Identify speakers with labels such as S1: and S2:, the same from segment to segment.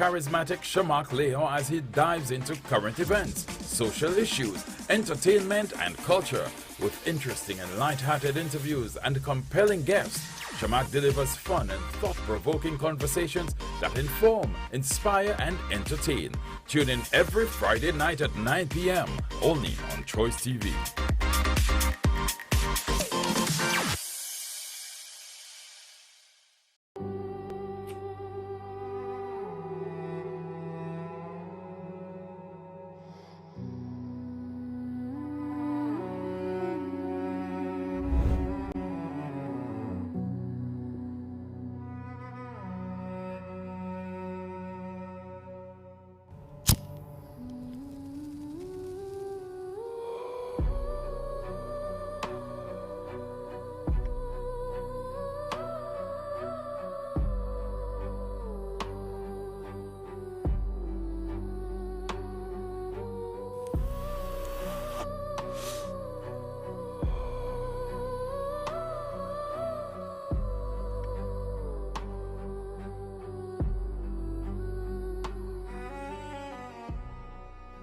S1: Charismatic Shamak Leo as he dives into current events, social issues, entertainment and culture. With interesting and light-hearted interviews and compelling guests, Shamak delivers fun and thought-provoking conversations that inform, inspire and entertain. Tune in every Friday night at 9 p.m. only on Choice TV.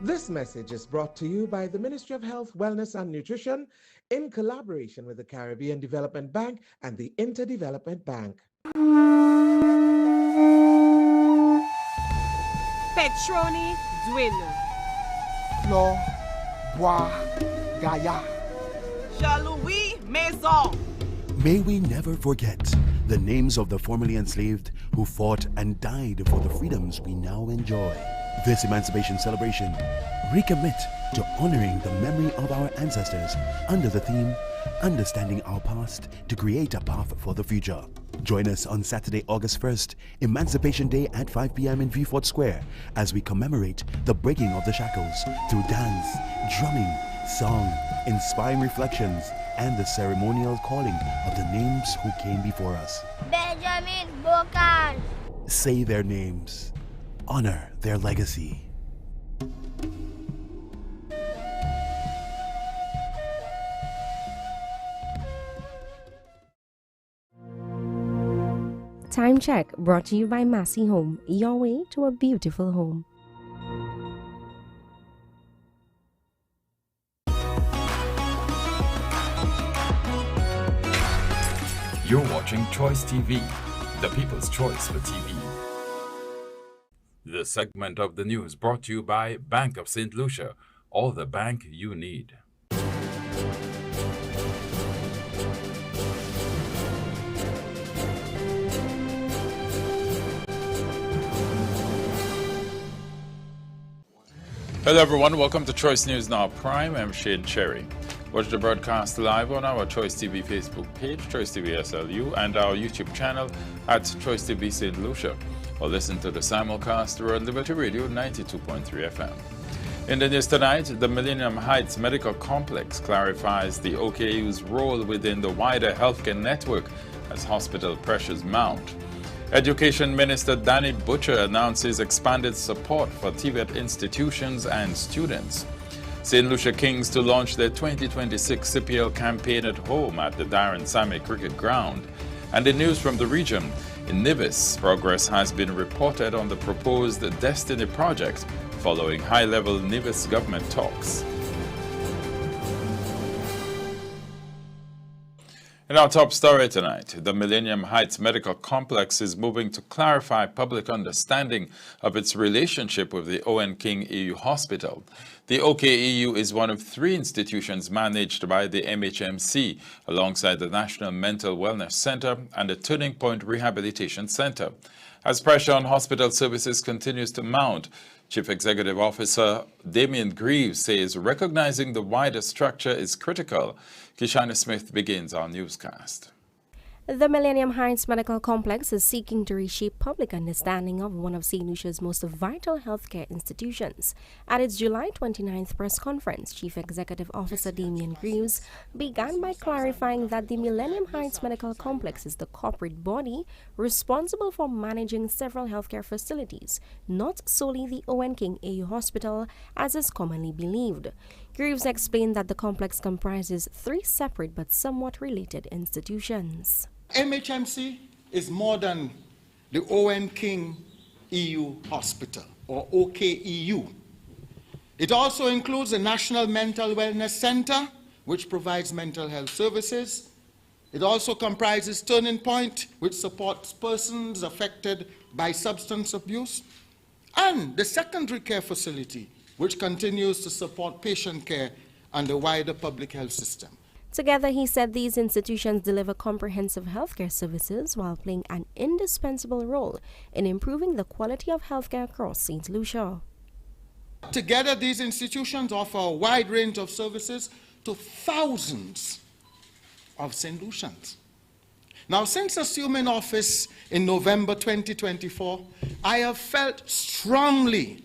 S2: This message is brought to you by the Ministry of Health, Wellness and Nutrition in collaboration with the Caribbean Development Bank and the Interdevelopment Bank.
S3: Petroni Dwin.
S4: Flo Bois Gaia.
S3: Jean-Louis Maison.
S5: May we never forget the names of the formerly enslaved who fought and died for the freedoms we now enjoy. This Emancipation Celebration recommit to honoring the memory of our ancestors under the theme, Understanding Our Past to Create a Path for the Future. Join us on Saturday, August 1st, Emancipation Day at 5 p.m. in Vieux-Fort Square as we commemorate the breaking of the shackles through dance, drumming, song, inspiring reflections, and the ceremonial calling of the names who came before us.
S6: Benjamin Bocan.
S5: Say their names. Honor their legacy.
S7: Time check brought to you by Massey Home, your way to a beautiful home.
S1: You're watching Choice TV, the people's choice for TV. This segment of the news brought to you by Bank of St. Lucia, all the bank you need. Hello everyone, welcome to Choice News Now Prime. I'm Shane Cherry. Watch the broadcast live on our Choice TV Facebook page, Choice TV SLU, and our YouTube channel at Choice TV St. Lucia. Or listen to the simulcast on Liberty Radio 92.3 FM. In the news tonight, the Millennium Heights Medical Complex clarifies the OKU's role within the wider healthcare network as hospital pressures mount. Education Minister Danny Butcher announces expanded support for TVET institutions and students. St. Lucia Kings to launch their 2026 CPL campaign at home at the Darren Sammy Cricket Ground. And in news from the region, in Nevis, progress has been reported on the proposed Destiny project following high-level Nevis government talks. In our top story tonight, the Millennium Heights Medical Complex is moving to clarify public understanding of its relationship with the Owen King EU Hospital. The OKEU is one of 3 institutions managed by the MHMC, alongside the National Mental Wellness Center and the Turning Point Rehabilitation Center. As pressure on hospital services continues to mount, Chief Executive Officer Damien Greaves says recognizing the wider structure is critical. Kishana Smith begins our newscast.
S7: The Millennium Heights Medical Complex is seeking to reshape public understanding of one of St. Lucia's most vital healthcare institutions. At its July 29th press conference, Chief Executive Officer Damien Greaves began by clarifying that the Millennium Heights Medical Complex is the corporate body responsible for managing several healthcare facilities, not solely the Owen King AU Hospital, as is commonly believed. Greaves explained that the complex comprises 3 separate but somewhat related institutions.
S4: MHMC is more than the Owen King EU Hospital, or OKEU. It also includes the National Mental Wellness Center, which provides mental health services. It also comprises Turning Point, which supports persons affected by substance abuse, and the secondary care facility, which continues to support patient care and the wider public health system.
S7: Together, he said these institutions deliver comprehensive healthcare services while playing an indispensable role in improving the quality of healthcare across St. Lucia.
S4: Together, these institutions offer a wide range of services to thousands of St. Lucians. Now, since assuming office in November 2024, I have felt strongly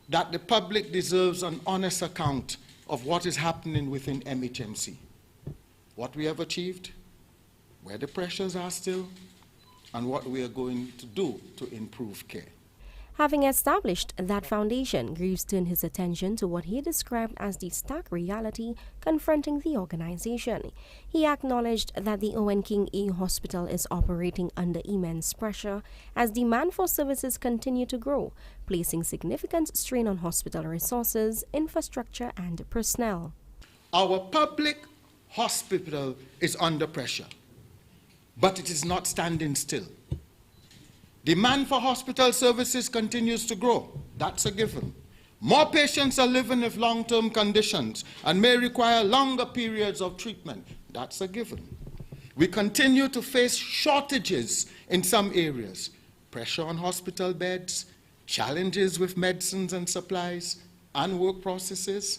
S4: that the public deserves an honest account of what is happening within MHMC, what we have achieved, where the pressures are still, and what we are going to do to improve care.
S7: Having established that foundation, Greaves turned his attention to what he described as the stark reality confronting the organization. He acknowledged that the Owen King EU Hospital is operating under immense pressure as demand for services continue to grow, placing significant strain on hospital resources, infrastructure, and personnel.
S4: Our public hospital is under pressure, but it is not standing still. Demand for hospital services continues to grow. That's a given. More patients are living with long-term conditions and may require longer periods of treatment. That's a given. We continue to face shortages in some areas, pressure on hospital beds, challenges with medicines and supplies, and work processes,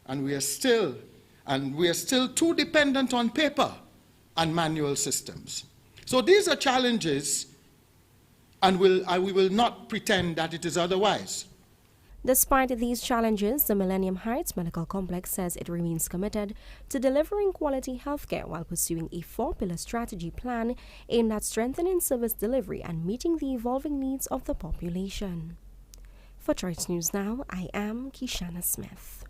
S4: and we are still too dependent on paper and manual systems. So these are challenges, and we will not pretend that it is otherwise.
S7: Despite these challenges, the Millennium Heights Medical Complex says it remains committed to delivering quality healthcare while pursuing a four-pillar strategy plan aimed at strengthening service delivery and meeting the evolving needs of the population. For Choice News Now, I am Kishana Smith.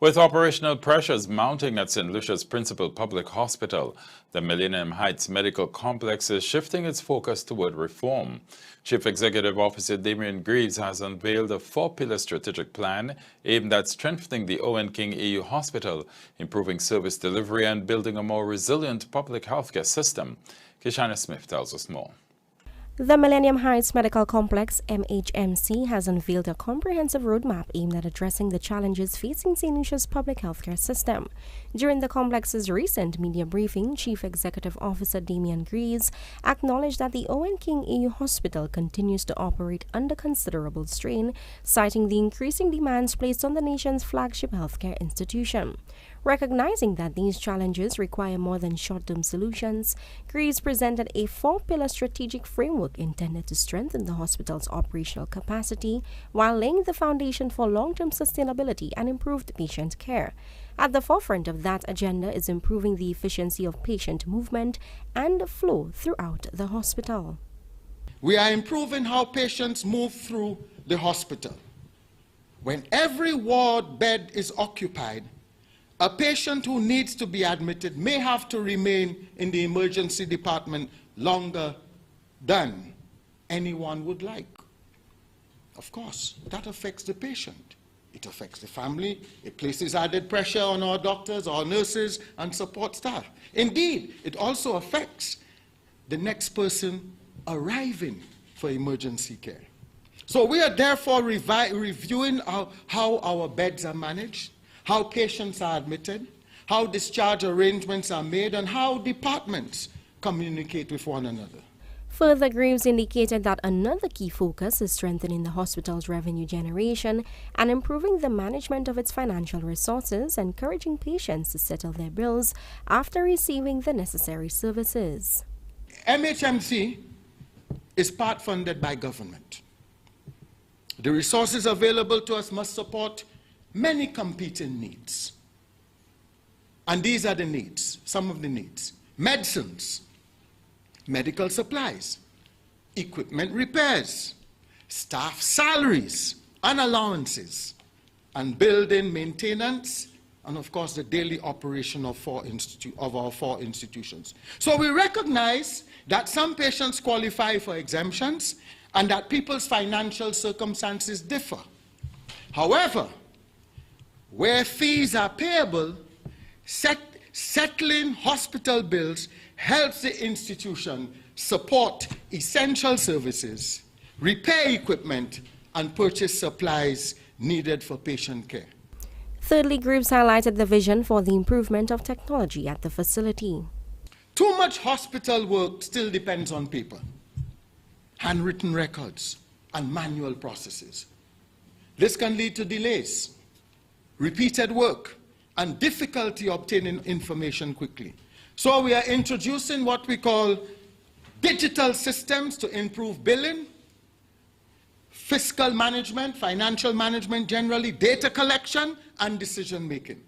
S1: With operational pressures mounting at St. Lucia's principal public hospital, the Millennium Heights Medical Complex is shifting its focus toward reform. Chief Executive Officer Damian Greaves has unveiled a four-pillar strategic plan aimed at strengthening the Owen King EU Hospital, improving service delivery, and building a more resilient public healthcare system. Kishana Smith tells us more.
S7: The Millennium Heights Medical Complex, MHMC, has unveiled a comprehensive roadmap aimed at addressing the challenges facing St. Lucia's public healthcare system. During the complex's recent media briefing, Chief Executive Officer Damian Greaves acknowledged that the Owen King EU Hospital continues to operate under considerable strain, citing the increasing demands placed on the nation's flagship healthcare institution. Recognizing that these challenges require more than short-term solutions, Greaves presented a four-pillar strategic framework intended to strengthen the hospital's operational capacity while laying the foundation for long-term sustainability and improved patient care. At the forefront of that agenda is improving the efficiency of patient movement and flow throughout the hospital.
S4: We are improving how patients move through the hospital. When every ward bed is occupied, a patient who needs to be admitted may have to remain in the emergency department longer than anyone would like. Of course, that affects the patient. It affects the family. It places added pressure on our doctors, our nurses, and support staff. Indeed, it also affects the next person arriving for emergency care. So we are therefore reviewing how our beds are managed, how patients are admitted, how discharge arrangements are made, and how departments communicate with one another.
S7: Further, Greaves indicated that another key focus is strengthening the hospital's revenue generation and improving the management of its financial resources, encouraging patients to settle their bills after receiving the necessary services.
S4: MHMC is part funded by government. The resources available to us must support many competing needs. And these are the needs, some of the needs. Medicines, medical supplies, equipment repairs, staff salaries and allowances, and building maintenance, and of course the daily operation of our four institutions. So we recognize that some patients qualify for exemptions and that people's financial circumstances differ. However, where fees are payable, settling hospital bills helps the institution support essential services, repair equipment, and purchase supplies needed for patient care.
S7: Thirdly, groups highlighted the vision for the improvement of technology at the facility.
S4: Too much hospital work still depends on paper, handwritten records, and manual processes. This can lead to delays, repeated work, and difficulty obtaining information quickly. So we are introducing what we call digital systems to improve billing, fiscal management, financial management generally, data collection, and decision making.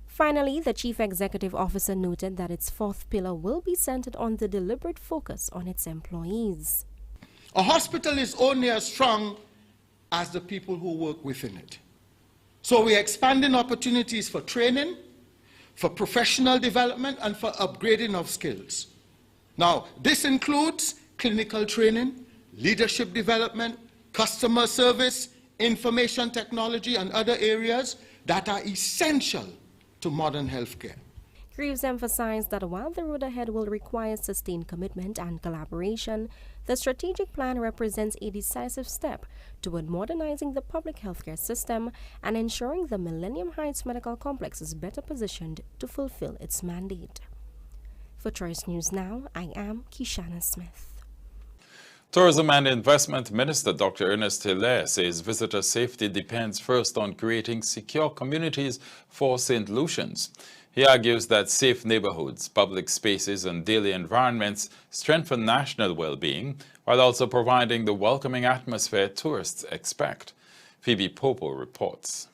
S7: Finally, the Chief Executive Officer noted that its fourth pillar will be centered on the deliberate focus on its employees.
S4: A hospital is only as strong as the people who work within it. So we're expanding opportunities for training, for professional development, and for upgrading of skills. Now, this includes clinical training, leadership development, customer service, information technology, and other areas that are essential to modern healthcare.
S7: Greaves emphasized that while the road ahead will require sustained commitment and collaboration, the strategic plan represents a decisive step toward modernizing the public healthcare system and ensuring the Millennium Heights Medical Complex is better positioned to fulfill its mandate. For Choice News Now, I am Kishana Smith.
S1: Tourism and Investment Minister Dr. Ernest Hilaire says visitor safety depends first on creating secure communities for St. Lucians. He argues that safe neighborhoods, public spaces, and daily environments strengthen national well-being, while also providing the welcoming atmosphere tourists expect. Phoebe Popo reports.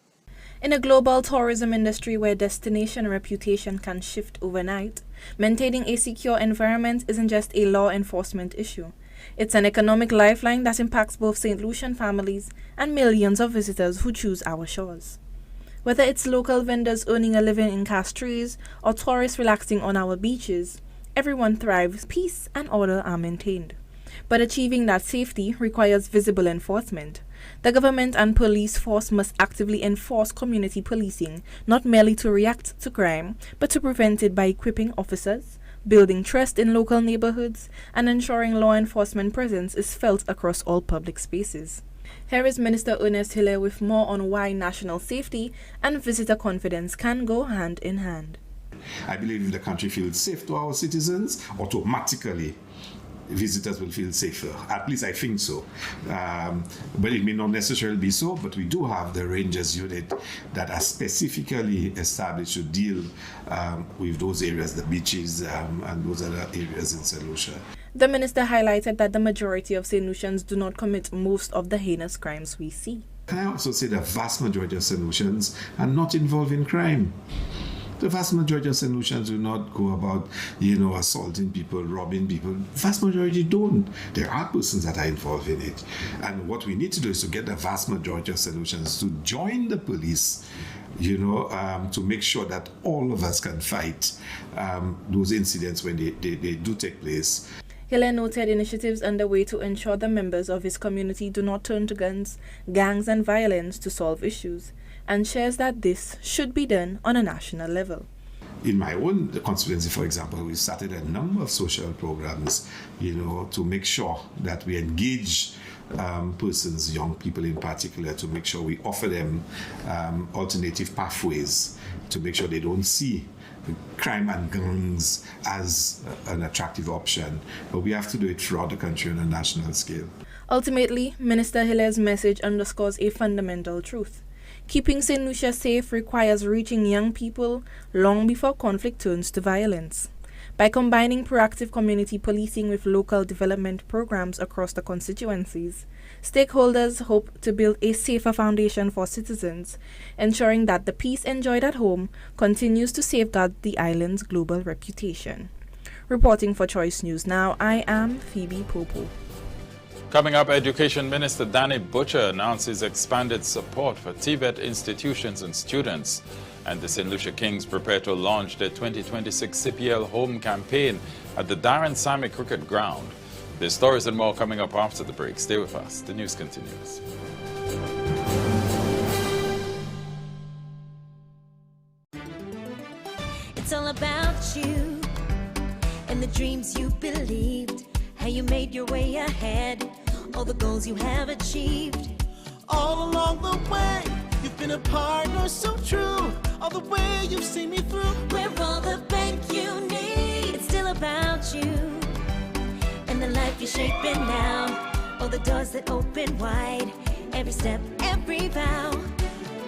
S8: In a global tourism industry where destination reputation can shift overnight, maintaining a secure environment isn't just a law enforcement issue. It's an economic lifeline that impacts both St. Lucian families and millions of visitors who choose our shores. Whether it's local vendors earning a living in Castries or tourists relaxing on our beaches, everyone thrives, peace and order are maintained. But achieving that safety requires visible enforcement. The government and police force must actively enforce community policing, not merely to react to crime, but to prevent it by equipping officers, building trust in local neighborhoods, and ensuring law enforcement presence is felt across all public spaces. Here is Minister Ernest Hilaire with more on why national safety and visitor confidence can go hand in hand.
S9: I believe if the country feels safe to our citizens, automatically visitors will feel safer. At least I think so. But it may not necessarily be so, but we do have the Rangers unit that are specifically established to deal with those areas, the beaches and those other areas in St. Lucia.
S8: The minister highlighted that the majority of St. Lucians do not commit most of the heinous crimes we see.
S9: Can I also say the vast majority of St. Lucians are not involved in crime? The vast majority of St. Lucians do not go about, assaulting people, robbing people. Vast majority don't. There are persons that are involved in it. And what we need to do is to get the vast majority of St. Lucians to join the police, to make sure that all of us can fight those incidents when they do take place.
S8: Hilaire noted initiatives underway to ensure the members of his community do not turn to guns, gangs and violence to solve issues, and shares that this should be done on a national level.
S9: In my own constituency, for example, we started a number of social programs, to make sure that we engage persons, young people in particular, to make sure we offer them alternative pathways, to make sure they don't see crime and guns as an attractive option. But we have to do it throughout the country on a national scale.
S8: Ultimately, Minister Hilaire's message underscores a fundamental truth. Keeping St. Lucia safe requires reaching young people long before conflict turns to violence. By combining proactive community policing with local development programs across the constituencies, stakeholders hope to build a safer foundation for citizens, ensuring that the peace enjoyed at home continues to safeguard the island's global reputation. Reporting for Choice News Now, I am Phoebe Popo.
S1: Coming up, Education Minister Danny Butcher announces expanded support for TVET institutions and students. And the St. Lucia Kings prepare to launch their 2026 CPL home campaign at the Darren Sammy Cricket Ground. There's stories and more coming up after the break. Stay with us. The news continues.
S10: It's all about you and the dreams you believed, how you made your way ahead, all the goals you have achieved.
S11: All along the way, you've been a partner so true, all the way you've seen me through.
S10: We're all the bank you need. It's still about you and the life you're shaping now, all the doors that open wide, every step, every vow.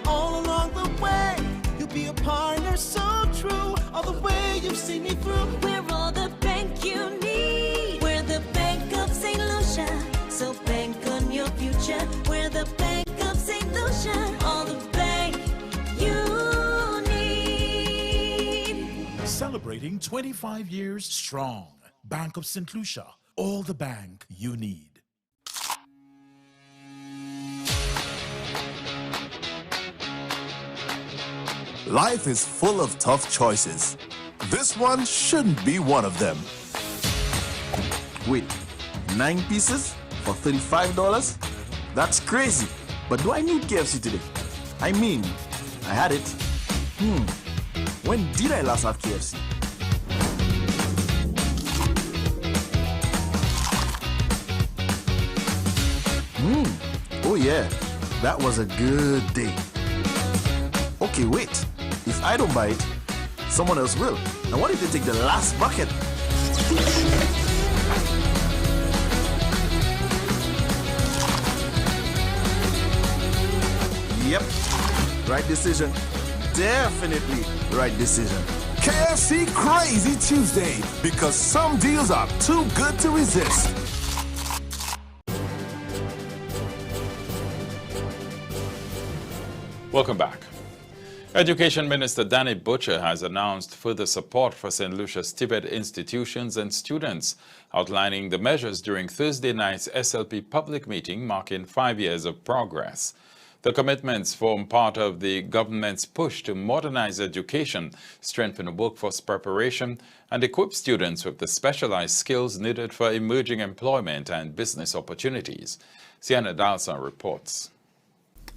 S11: All along the way, you'll be a partner so true, all the way you've seen me through.
S10: We're all the bank you need. We're the Bank of St. Lucia, so bank on your future. We're the Bank of St. Lucia, all the bank you need.
S12: Celebrating 25 years strong. Bank of St. Lucia, all the bank you need.
S13: Life is full of tough choices. This one shouldn't be one of them. Wait, 9 pieces for $35? That's crazy. But do I need KFC today? I mean, I had it. When did I last have KFC? Oh yeah, that was a good day. Okay, wait. If I don't buy it, someone else will. And what if they take the last bucket? Yep, right decision. Definitely right decision. KFC Crazy Tuesday, because some deals are too good to resist.
S1: Welcome back. Education Minister Danny Butcher has announced further support for St. Lucia's Tibet institutions and students, outlining the measures during Thursday night's SLP public meeting marking 5 years of progress. The commitments form part of the government's push to modernize education, strengthen workforce preparation, and equip students with the specialized skills needed for emerging employment and business opportunities. Sienna Dalson reports.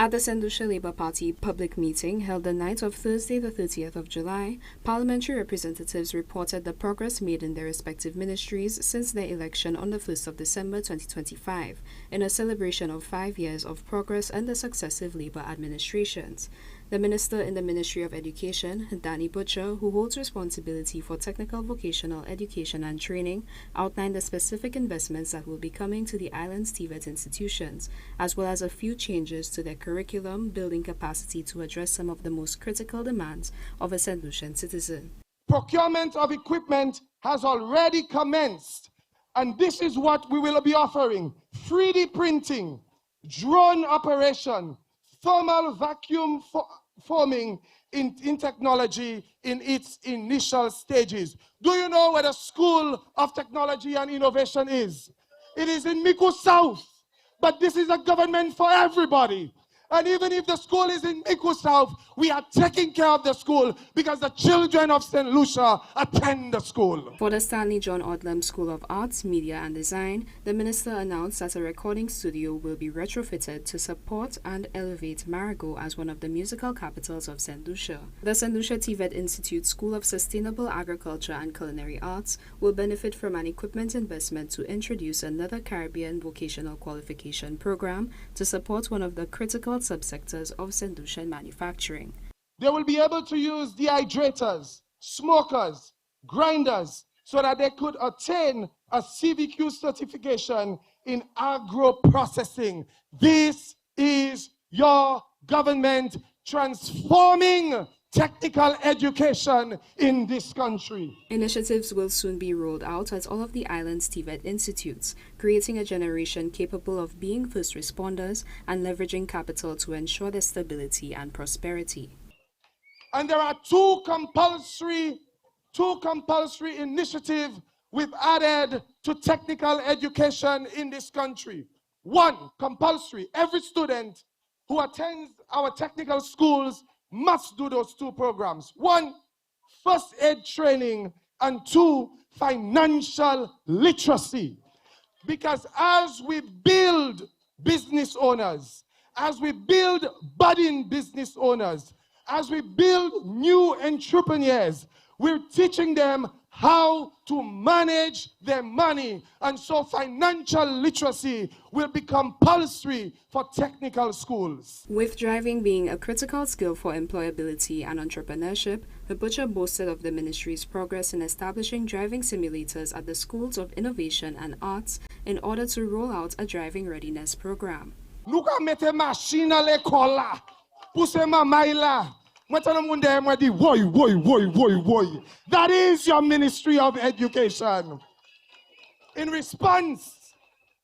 S14: At the St. Lucia Labour Party public meeting held the night of Thursday the 30th of July, parliamentary representatives reported the progress made in their respective ministries since their election on the 1st of December 2025, in a celebration of 5 years of progress under successive Labour administrations. The Minister in the Ministry of Education, Danny Butcher, who holds responsibility for technical vocational education and training, outlined the specific investments that will be coming to the island's TVET institutions, as well as a few changes to their curriculum, building capacity to address some of the most critical demands of a St. Lucian citizen.
S4: Procurement of equipment has already commenced, and this is what we will be offering: 3D printing, drone operation, thermal vacuum forming in technology in its initial stages. Do you know where the School of Technology and Innovation is? It is in Miku South, but this is a government for everybody. And even if the school is in Miku South, we are taking care of the school because the children of St. Lucia attend the school.
S14: For the Stanley John Odlum School of Arts, Media and Design, the minister announced that a recording studio will be retrofitted to support and elevate Marigot as one of the musical capitals of St. Lucia. The St. Lucia TVET Institute School of Sustainable Agriculture and Culinary Arts will benefit from an equipment investment to introduce another Caribbean vocational qualification program to support one of the critical subsectors of St. Lucian manufacturing.
S4: They will be able to use dehydrators, smokers, grinders, so that they could attain a CVQ certification in agro-processing. This is your government transforming technical education in this country.
S14: Initiatives will soon be rolled out at all of the island's TVET institutes, creating a generation capable of being first responders and leveraging capital to ensure their stability and prosperity.
S4: And there are two compulsory initiatives we've added to technical education in this country. One, compulsory. Every student who attends our technical schools must do those two programs. One, first aid training, and two, financial literacy.
S15: Because as we build business owners, as we build budding business owners, as we build new entrepreneurs, we're teaching them how to manage their money. And so financial literacy will become compulsory for technical schools.
S14: With driving being a critical skill for employability and entrepreneurship, the butcher boasted of the ministry's progress in establishing driving simulators at the schools of innovation and arts in order to roll out a driving readiness program.
S15: That is your Ministry of Education. In response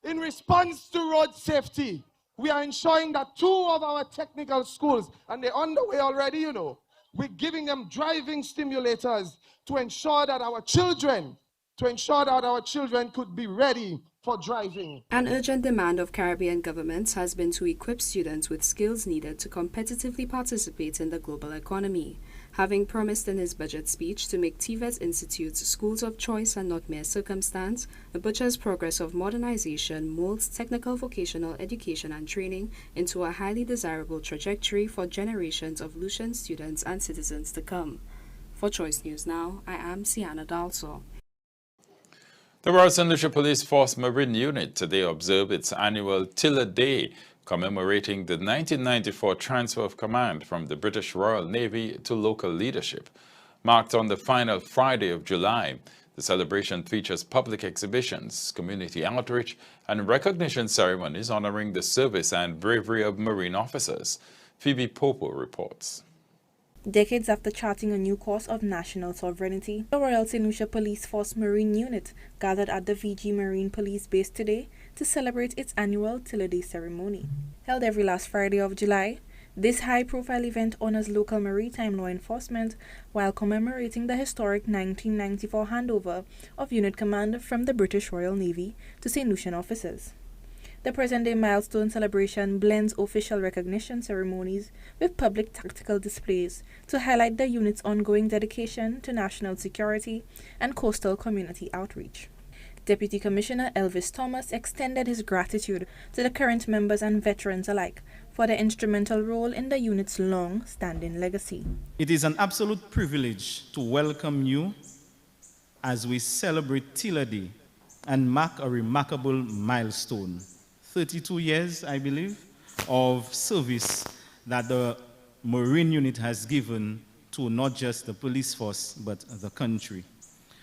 S15: to road safety, we are ensuring that 2 of our technical schools, and they're underway already, you know, we're giving them driving stimulators to ensure that our children could be ready for driving.
S14: An urgent demand of Caribbean governments has been to equip students with skills needed to competitively participate in the global economy. Having promised in his budget speech to make TVET institutes schools of choice and not mere circumstance, the Butcher's progress of modernization molds technical vocational education and training into a highly desirable trajectory for generations of Lucian students and citizens to come. For Choice News Now, I am Sienna Dalso.
S1: The Royal St. Lucia Police Force Marine Unit today observed its annual Tiller Day, commemorating the 1994 transfer of command from the British Royal Navy to local leadership. Marked on the final Friday of July, the celebration features public exhibitions, community outreach, and recognition ceremonies honoring the service and bravery of Marine officers. Phoebe Popo reports.
S8: Decades after charting a new course of national sovereignty, the Royal St. Lucia Police Force Marine Unit gathered at the VG Marine Police Base today to celebrate its annual Tiller Day ceremony. Held every last Friday of July, this high-profile event honors local maritime law enforcement while commemorating the historic 1994 handover of unit command from the British Royal Navy to St. Lucian officers. The present-day milestone celebration blends official recognition ceremonies with public tactical displays to highlight the unit's ongoing dedication to national security and coastal community outreach. Deputy Commissioner Elvis Thomas extended his gratitude to the current members and veterans alike for their instrumental role in the unit's long-standing legacy.
S16: It is an absolute privilege to welcome you as we celebrate Tiller Day and mark a remarkable milestone. 32 years, I believe, of service that the Marine Unit has given to not just the police force, but the country.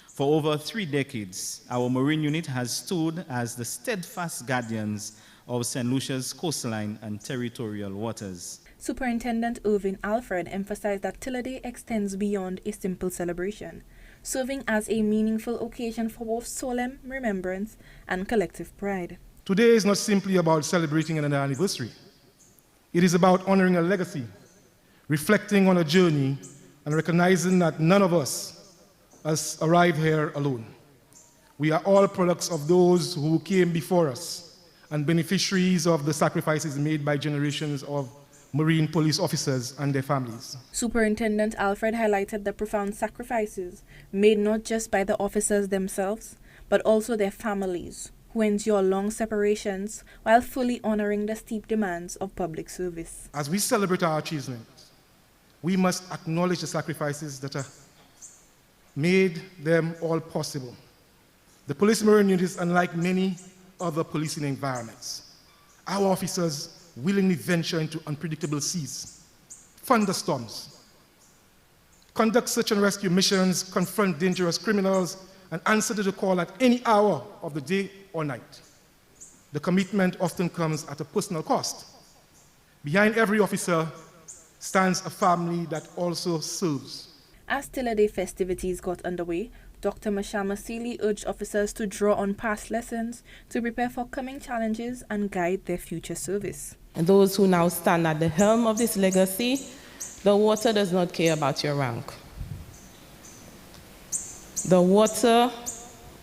S16: For over 3 decades, our Marine Unit has stood as the steadfast guardians of St. Lucia's coastline and territorial waters.
S8: Superintendent Irvin Alfred emphasized that Tiller Day extends beyond a simple celebration, serving as a meaningful occasion for both solemn remembrance and collective pride.
S17: Today is not simply about celebrating an anniversary. It is about honoring a legacy, reflecting on a journey, and recognizing that none of us has arrived here alone. We are all products of those who came before us and beneficiaries of the sacrifices made by generations of Marine police officers and their families.
S8: Superintendent Alfred highlighted the profound sacrifices made not just by the officers themselves, but also their families, who endure long separations while fully honoring the steep demands of public service.
S17: As we celebrate our achievements, we must acknowledge the sacrifices that made them all possible. The Police Marine Unit is unlike many other policing environments. Our officers willingly venture into unpredictable seas, thunderstorms, conduct search and rescue missions, confront dangerous criminals, and answer to the call at any hour of the day or night. The commitment often comes at a personal cost. Behind every officer stands a family that also serves.
S8: As Tiller Day festivities got underway, Dr. Mashama Seeley urged officers to draw on past lessons to prepare for coming challenges and guide their future service.
S18: And those who now stand at the helm of this legacy, the water does not care about your rank. The water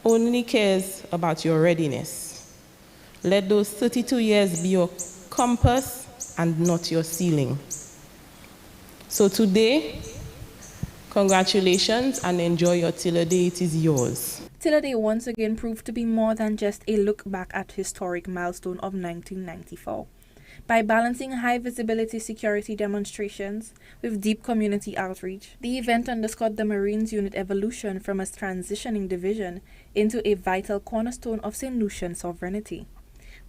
S18: only cares about your readiness. Let those 32 years be your compass and not your ceiling. So today, congratulations and enjoy your Tiller Day, it is yours.
S8: Tiller Day once again proved to be more than just a look back at historic milestone of 1994. By balancing high-visibility security demonstrations with deep community outreach, the event underscored the Marines unit evolution from a transitioning division into a vital cornerstone of St. Lucian sovereignty.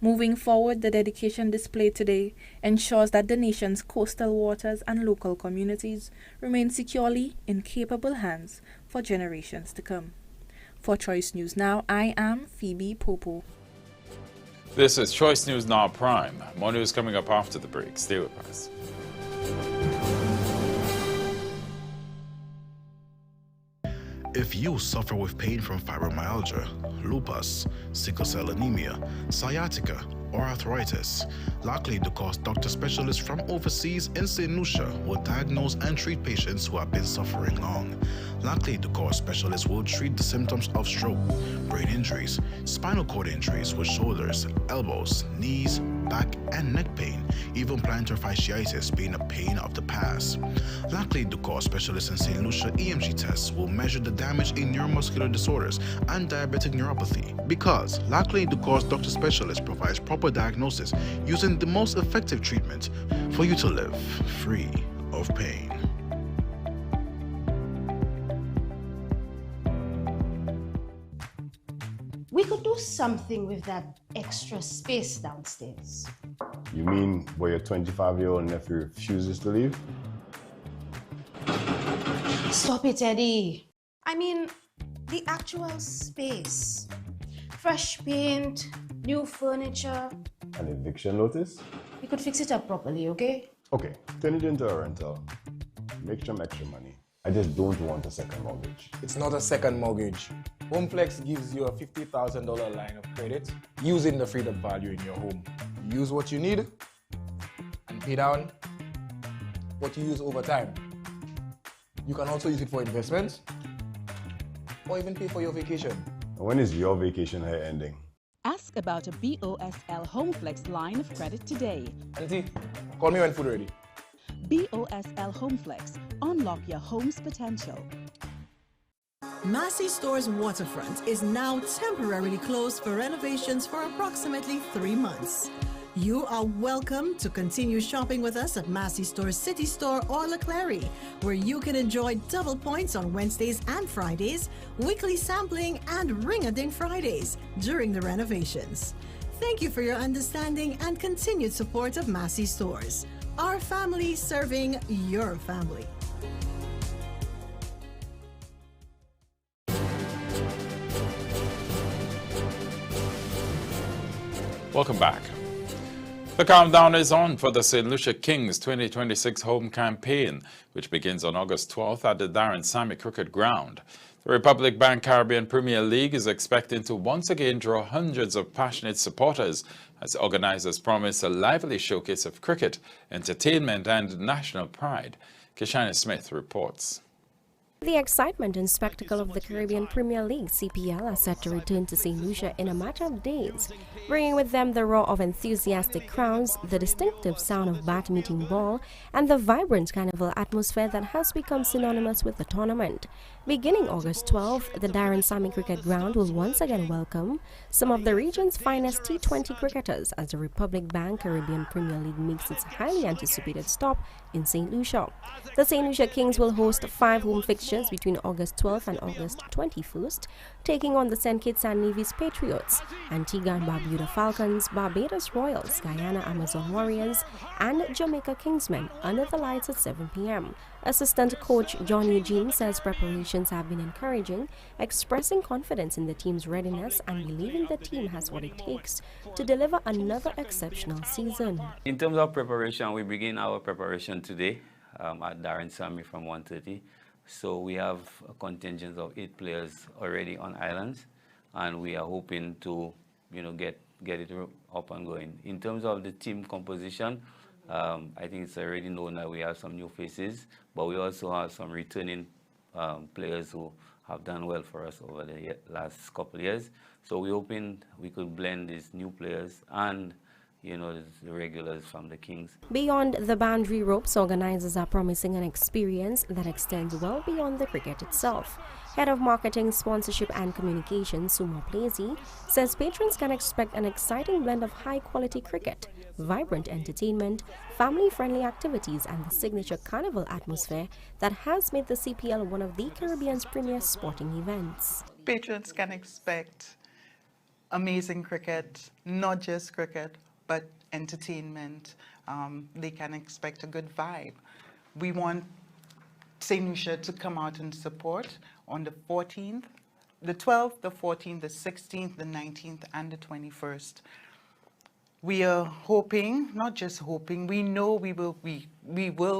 S8: Moving forward, the dedication displayed today ensures that the nation's coastal waters and local communities remain securely in capable hands for generations to come. For Choice News Now, I am Phoebe Popo.
S1: This is Choice News Now Prime. More news coming up after the break. Stay with us.
S5: If you suffer with pain from fibromyalgia, lupus, sickle cell anemia, sciatica, or arthritis, Lockley DeCoste doctor specialists from overseas in St. Lucia will diagnose and treat patients who have been suffering long. Lockley DeCoste specialists will treat the symptoms of stroke, brain injuries, spinal cord injuries with shoulders, elbows, knees, back, and neck pain, even plantar fasciitis being a pain of the past. Lockley DeCoste specialists in St. Lucia EMG tests will measure the damage in neuromuscular disorders and diabetic neuropathy, because Lockley DeCoste doctor specialist provides proper diagnosis using the most effective treatment for you to live free of pain.
S19: We could do something with that extra space downstairs.
S20: You mean where your 25-year-old nephew refuses to leave?
S19: Stop it, Eddie. I mean, the actual space. Fresh paint, new furniture.
S20: An eviction notice?
S19: We could fix it up properly, okay?
S20: Okay, turn it into a rental. Make some extra money. I just don't want a second mortgage.
S21: It's not a second mortgage. HomeFlex gives you a $50,000 line of credit using the freed up value in your home. You use what you need and pay down what you use over time. You can also use it for investments or even pay for your vacation.
S20: And when is your vacation here ending?
S22: Ask about a BOSL HomeFlex line of credit today.
S21: Auntie, call me when food ready.
S22: BOSL HomeFlex. Unlock your home's potential.
S23: Massey Store's waterfront is now temporarily closed for renovations for approximately 3 months. You are welcome to continue shopping with us at Massey Store's City Store or Leclerc, where you can enjoy double points on Wednesdays and Fridays, weekly sampling, and ring-a-ding Fridays during the renovations. Thank you for your understanding and continued support of Massey Stores. Our family serving your family.
S1: Welcome back. The countdown is on for the St. Lucia Kings 2026 home campaign, which begins on August 12th at the Darren Sammy Cricket Ground. The Republic Bank Caribbean Premier League is expecting to once again draw hundreds of passionate supporters as organizers promise a lively showcase of cricket, entertainment, and national pride. Kishana Smith reports.
S7: The excitement and spectacle of the Caribbean Premier League (CPL) are set to return to St. Lucia in a matter of days, bringing with them the roar of enthusiastic crowds, the distinctive sound of bat meeting ball, and the vibrant carnival atmosphere that has become synonymous with the tournament. Beginning August 12th, the Darren Sammy Cricket Ground will once again welcome some of the region's finest T20 cricketers as the Republic Bank Caribbean Premier League makes its highly anticipated stop in St. Lucia. The St. Lucia Kings will host 5 home fixtures between August 12th and August 21st, taking on the St. Kitts and Nevis Patriots, Antigua and Barbuda Falcons, Barbados Royals, Guyana Amazon Warriors, and Jamaica Kingsmen under the lights at 7 p.m. Assistant coach John Eugene says preparations have been encouraging, expressing confidence in the team's readiness and believing the team has what it takes to deliver another exceptional season.
S24: In terms of preparation, we begin our preparation today at Darren Sammy from 1:30. So we have a contingent of 8 players already on islands, and we are hoping to, get it up and going. In terms of the team composition, I think it's already known that we have some new faces, but we also have some returning players who have done well for us over the last couple of years. So we're hoping we could blend these new players and you know, the regulars from the Kings.
S7: Beyond the boundary ropes, organizers are promising an experience that extends well beyond the cricket itself. Head of Marketing, Sponsorship and Communications, Suma Plezi, says patrons can expect an exciting blend of high-quality cricket, vibrant entertainment, family-friendly activities and the signature carnival atmosphere that has made the CPL one of the Caribbean's premier sporting events.
S2: Patrons can expect amazing cricket, not just cricket, but entertainment. They can expect a good vibe. We want St. Lucia to come out and support on the 14th, the 12th, the 14th, the 16th, the 19th, and the 21st. We are hoping, not just hoping, we know we will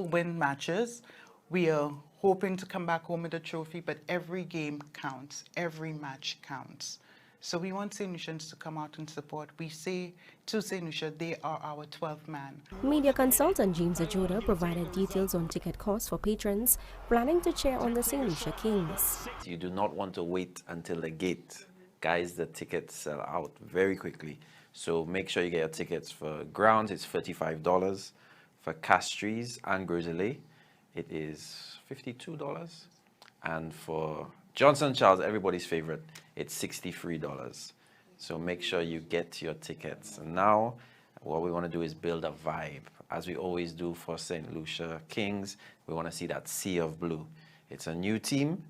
S2: win matches. We are hoping to come back home with a trophy, but every game counts, every match counts. So we want St. Lucians to come out and support. We say to St. Lucia, they are our 12th man.
S7: Media consultant James Ajoda provided details on ticket costs for patrons planning to cheer on the St. Lucia Kings.
S3: You do not want to wait until the gate. Guys, the tickets sell out very quickly. So make sure you get your tickets. For grounds, it's $35. For Castries and Grizzly, it is $52. And for Johnson Charles, everybody's favorite, it's $63. So make sure you get your tickets. And now, what we want to do is build a vibe. As we always do for St. Lucia Kings, we want to see that sea of blue. It's a new team.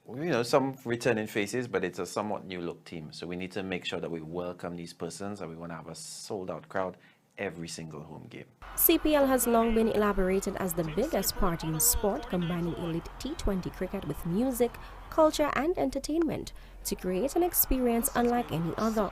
S3: You know, some returning faces, but it's a somewhat new look team. So we need to make sure that we welcome these persons, and we want to have a sold out crowd every single home game.
S7: CPL has long been elaborated as the biggest party in sport, combining elite T20 cricket with music, culture and entertainment to create an experience unlike any other.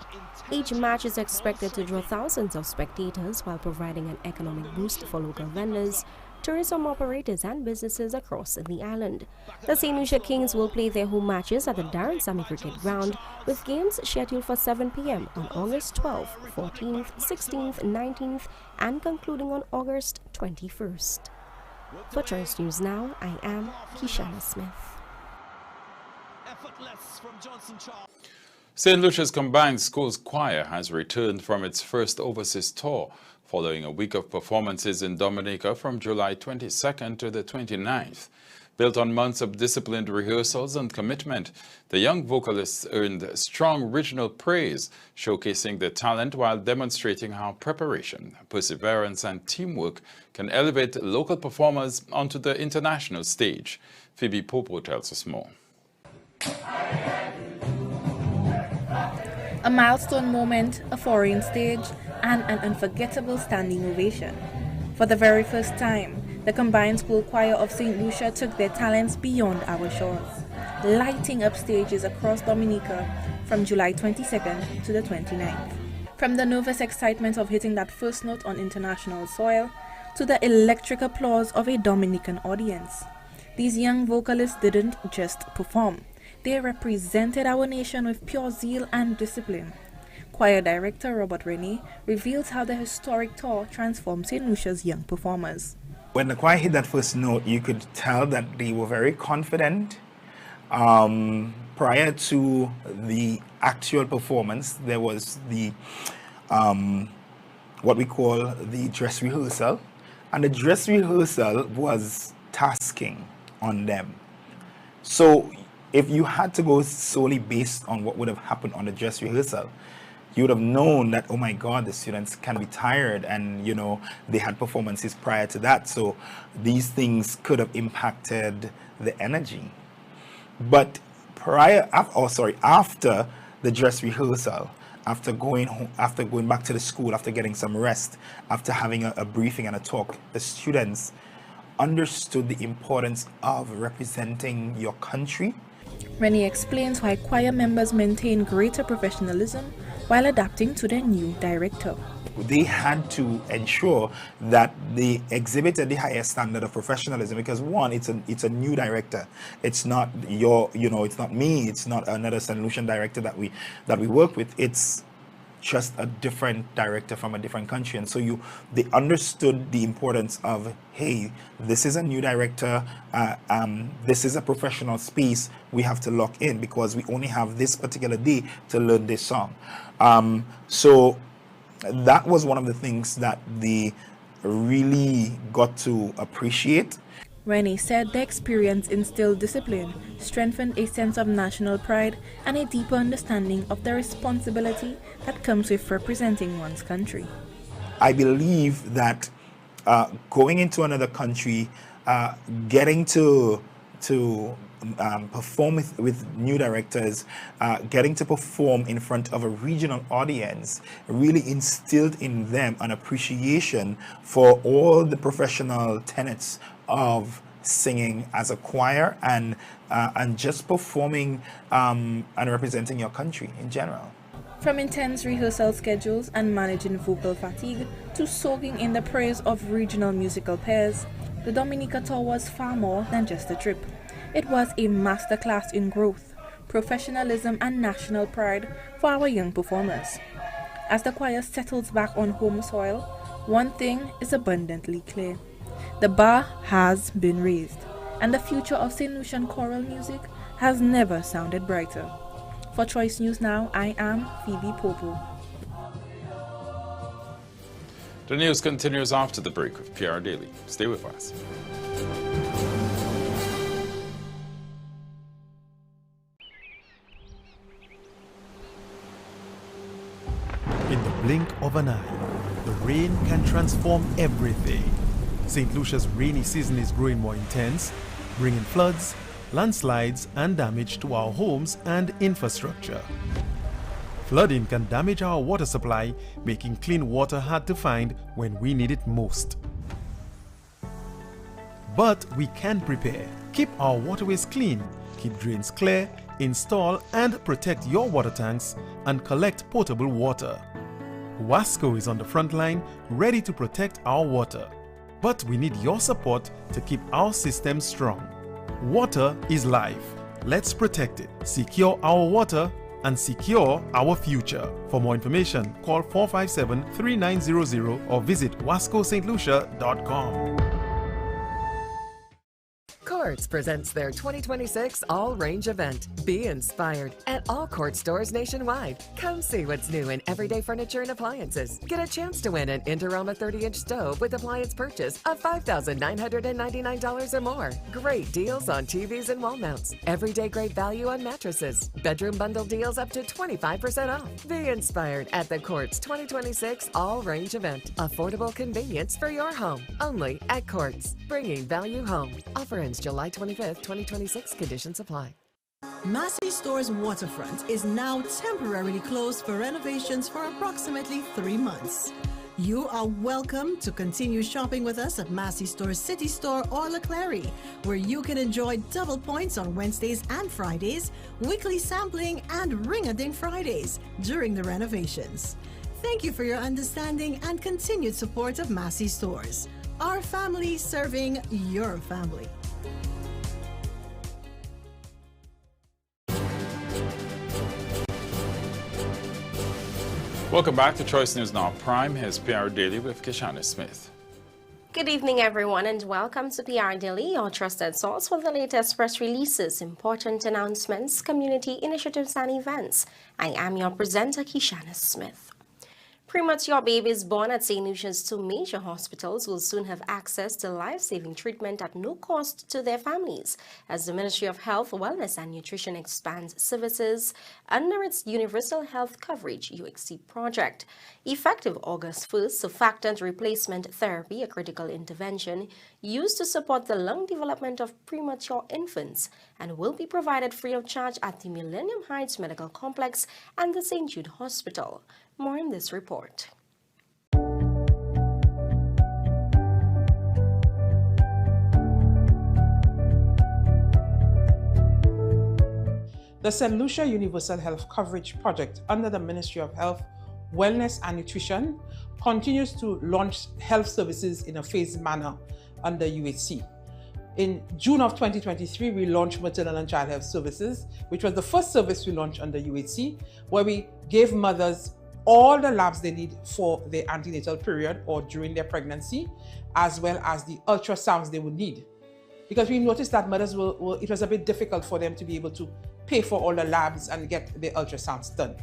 S7: Each match is expected to draw thousands of spectators while providing an economic boost for local vendors, tourism operators and businesses across the island. The St. Lucia Kings will play their home matches at the Darren Sammy Cricket Ground, with games scheduled for 7 p.m. on August 12th, 14th, 16th, 19th and concluding on August 21st. For Choice News Now, I am Kishana Smith.
S1: St. Lucia's Combined Schools Choir has returned from its first overseas tour, following a week of performances in Dominica from July 22nd to the 29th. Built on months of disciplined rehearsals and commitment, the young vocalists earned strong regional praise, showcasing their talent while demonstrating how preparation, perseverance and teamwork can elevate local performers onto the international stage. Phoebe Popo tells us more.
S8: A milestone moment, a foreign stage, and an unforgettable standing ovation. For the very first time, the Combined School Choir of St. Lucia took their talents beyond our shores, lighting up stages across Dominica from July 22nd to the 29th. From the nervous excitement of hitting that first note on international soil to the electric applause of a Dominican audience, these young vocalists didn't just perform. They represented our nation with pure zeal and discipline. Choir director Robert Rennie reveals how the historic tour transformed St. Lucia's young performers.
S6: When the choir hit that first note, you could tell that they were very confident. Prior to the actual performance, there was the what we call the dress rehearsal, and the dress rehearsal was tasking on them. So if you had to go solely based on what would have happened on the dress rehearsal, you would have known that, oh my God, the students can be tired, and you know they had performances prior to that, so these things could have impacted the energy. But after the dress rehearsal, after going home, after going back to the school, after getting some rest, after having a briefing and a talk, the students understood the importance of representing your country.
S8: Rennie explains why choir members maintain greater professionalism while adapting to their new director.
S6: They had to ensure that they exhibited the highest standard of professionalism, because one, it's a new director. It's not it's not me, it's not another St. Lucian director that we work with. It's just a different director from a different country, and so they understood the importance of, hey, this is a new director, this is a professional space, we have to lock in because we only have this particular day to learn this song. So that was one of the things that they really got to appreciate.
S8: Rennie said the experience instilled discipline, strengthened a sense of national pride, and a deeper understanding of the responsibility that comes with representing one's country.
S6: I believe that going into another country, getting to perform with new directors, getting to perform in front of a regional audience really instilled in them an appreciation for all the professional tenets of singing as a choir and just performing and representing your country in general.
S8: From intense rehearsal schedules and managing vocal fatigue to soaking in the praise of regional musical pairs, the Dominica tour was far more than just a trip. It was a masterclass in growth, professionalism, and national pride for our young performers. As the choir settles back on home soil, one thing is abundantly clear. The bar has been raised, and the future of St. Lucian choral music has never sounded brighter. For Choice News Now, I am Phoebe Popo.
S1: The news continues after the break with PR Daily. Stay with us.
S9: In the blink of an eye, the rain can transform everything. St. Lucia's rainy season is growing more intense, bringing floods, landslides, and damage to our homes and infrastructure. Flooding can damage our water supply, making clean water hard to find when we need it most. But we can prepare. Keep our waterways clean, keep drains clear, install and protect your water tanks, and collect potable water. Wasco is on the front line, ready to protect our water. But we need your support to keep our system strong. Water is life. Let's protect it, secure our water, and secure our future. For more information, call 457-3900 or visit wascostlucia.com.
S10: Courts presents their 2026 All-Range event. Be inspired at all Court stores nationwide. Come see what's new in everyday furniture and appliances. Get a chance to win an Indorama 30-inch stove with appliance purchase of $5,999 or more. Great deals on TVs and wall mounts. Everyday great value on mattresses. Bedroom bundle deals up to 25% off. Be inspired at the Courts 2026 All-Range event. Affordable convenience for your home. Only at Courts. Bringing value home. Offer ends July 25th, 2026. Conditions apply.
S23: Massey Store's waterfront is now temporarily closed for renovations for approximately 3 months. You are welcome to continue shopping with us at Massey Store's City Store or Leclerc, where you can enjoy double points on Wednesdays and Fridays, weekly sampling, and ring-a-ding Fridays during the renovations. Thank you for your understanding and continued support of Massey Stores. Our family serving your family.
S1: Welcome back to Choice News Now Prime. Here's PR Daily with Kishana Smith.
S7: Good evening, everyone, and welcome to PR Daily, your trusted source for the latest press releases, important announcements, community initiatives, and events. I am your presenter, Kishana Smith. Premature babies born at St. Lucia's two major hospitals will soon have access to life-saving treatment at no cost to their families, as the Ministry of Health, Wellness and Nutrition expands services under its Universal Health Coverage UHC project. Effective August 1st, surfactant replacement therapy, a critical intervention used to support the lung development of premature infants, and will be provided free of charge at the Millennium Heights Medical Complex and the St. Jude Hospital. More in this report.
S11: The St. Lucia Universal Health Coverage Project under the Ministry of Health, Wellness and Nutrition continues to launch health services in a phased manner under UHC. In June of 2023, we launched Maternal and Child Health Services, which was the first service we launched under UHC, where we gave mothers all the labs they need for their antenatal period or during their pregnancy, as well as the ultrasounds they would need. Because we noticed that mothers it was a bit difficult for them to be able to pay for all the labs and get the ultrasounds done.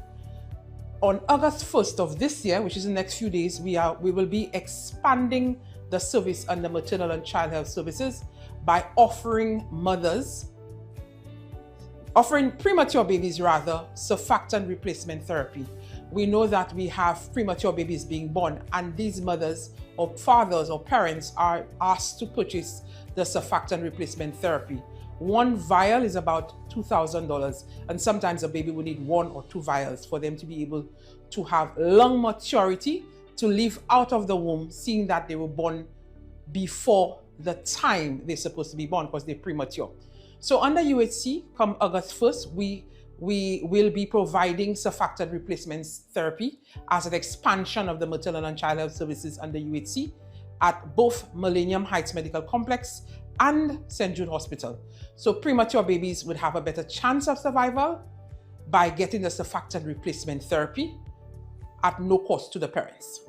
S11: On August 1st of this year, which is the next few days, we will be expanding the service under maternal and child health services by offering premature babies surfactant replacement therapy. We know that we have premature babies being born, and these mothers or fathers or parents are asked to purchase the surfactant replacement therapy. One vial is about $2,000, and sometimes a baby will need 1 or 2 vials for them to be able to have lung maturity to live out of the womb, seeing that they were born before the time they're supposed to be born because they're premature. So under UHC, come August 1st, we will be providing surfactant replacement therapy as an expansion of the maternal and child health services under UHC at both Millennium Heights Medical Complex and St. Jude Hospital. So premature babies would have a better chance of survival by getting the surfactant replacement therapy at no cost to the parents.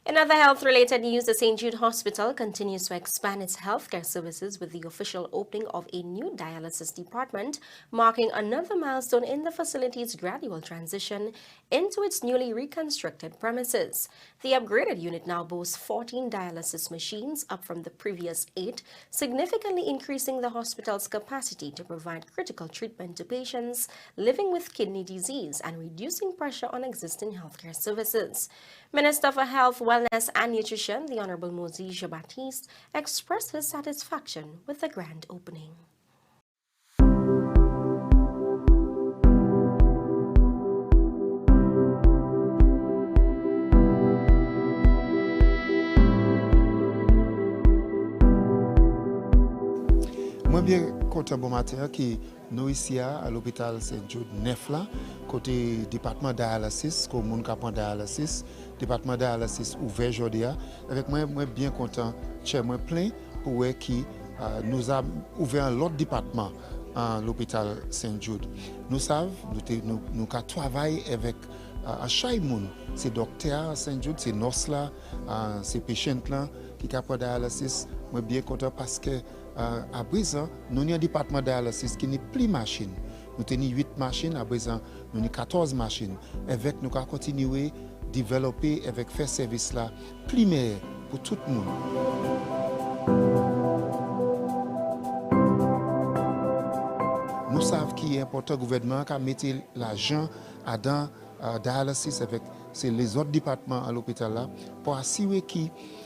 S7: In other health-related news, the St. Jude Hospital continues to expand its healthcare services with the official opening of a new dialysis department, marking another milestone in the facility's gradual transition into its newly reconstructed premises. The upgraded unit now boasts 14 dialysis machines, up from the previous 8, significantly increasing the hospital's capacity to provide critical treatment to patients living with kidney disease and reducing pressure on existing healthcare services. Minister for Health, Wellness and Nutrition, the Honorable Moses Baptiste, expressed his satisfaction with the grand opening.
S4: Moi bien content bon matin qui nous ici à l'hôpital Saint-Jude 9 là côté département dialysis comme moun ka prend dialysis département dialysis ouvert aujourd'hui avec moi bien content cher moi plein pour qui nous a ouvert l'autre département à l'hôpital Saint-Jude. Nous savons nous travaillons avec à chaque monde, c'est docteur Saint-Jude, c'est nurse là, c'est patient là qui a prend dialysis. Moi bien content parce que à présent, nous avons un département de dialysis qui n'est plus machine. Nous avons 8 machines, à présent, nous avons 14 machines. Avec nous allons continuer à développer, avec faire service là, plus meilleur pour tout le monde. Nous savons qu'il est important le gouvernement qui a mis l'argent dans dialysis avec les autres départements à l'hôpital là pour assurer que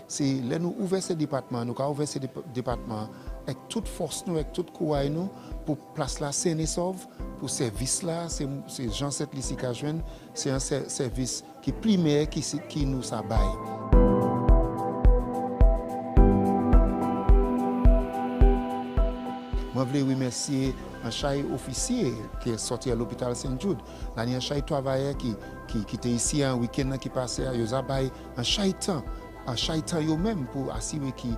S4: c'est là nous ouvrir ces départements, nous avons ouvert ces départements avec toute force nous, avec toute courage nous pour place la saine et sauve pour service là, c'est gens cette lycée qui joindre, c'est un service qui primaire qui nous s'abaille. Moi je voulais remercier un chai officier qui est sorti à l'hôpital Saint-Jude. Là, il y a un chai travailleur qui était ici un week-end qui passait à Yosabaï, un chai temps eux-mêmes pour assurer que